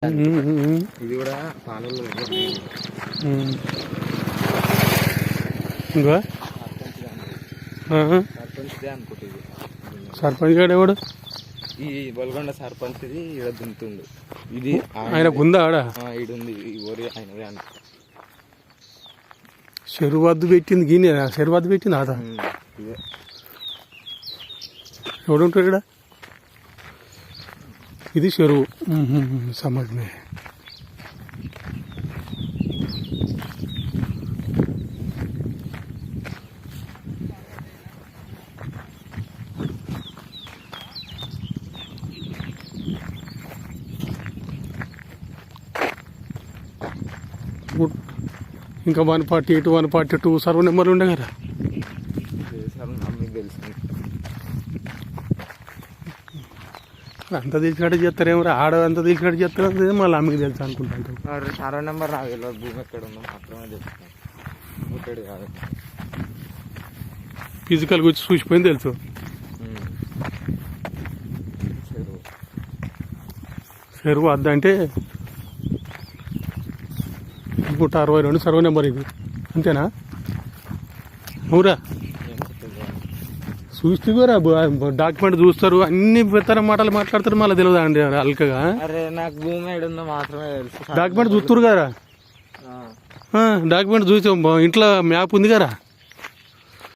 ఇది కూడా పాలల్లో ఇంకా సర్పంచ్దే అనుకుంటా. ఇది సర్పంచ్ గారు ఎవడు? ఈ బొల్గొండ సర్పంచ్ ఇది ఈడ దుంతుండు. ఇది ఆయన ఉందా ఆడ? ఈడుంది ఈ ఊరి ఆయనదే అనుకో. చెరువు వద్దు పెట్టింది గిన్నె, చెరువు వద్దు పెట్టింది ఆదా. ఇదే ఎవడుంటాడు ఇక్కడ? ఇది చెరువు. సమజ్మే. ఇంకా 148, 142 సర్వ నెంబర్లు ఉండే కదా. మీకు తెలుసు అంత తెలిసినట్టు చేస్తారేమో, ఆడ అంత తెలిసినట్టు చేస్తారు, మళ్ళీ అమ్మకి తెలుసు అనుకుంటాను. సర్వ నెంబర్ నాకు తెలియదు. భూమి ఎక్కడ ఉందో మాత్రమే తెలుస్తాను. ఒకటి కాదు, ఫిజికల్ గురించి చూసిపోయింది తెలుసు. చెరువు వద్ద అంటే 162 సర్వ నెంబర్ ఇది, అంతేనా? అవురా, చూస్తేరా డాక్యుమెంట్ చూస్తారు, అన్ని పెద్ద మాటలు మాట్లాడతారు, మళ్ళీ తెలియదా అండి అల్కగా? అరే నాకు భూమి ఏడుందో మాత్రమే తెలుసు. డాక్యుమెంట్ చూస్తారు కదా, డాక్యుమెంట్ చూసి ఇంట్లో మ్యాప్ ఉంది కదా.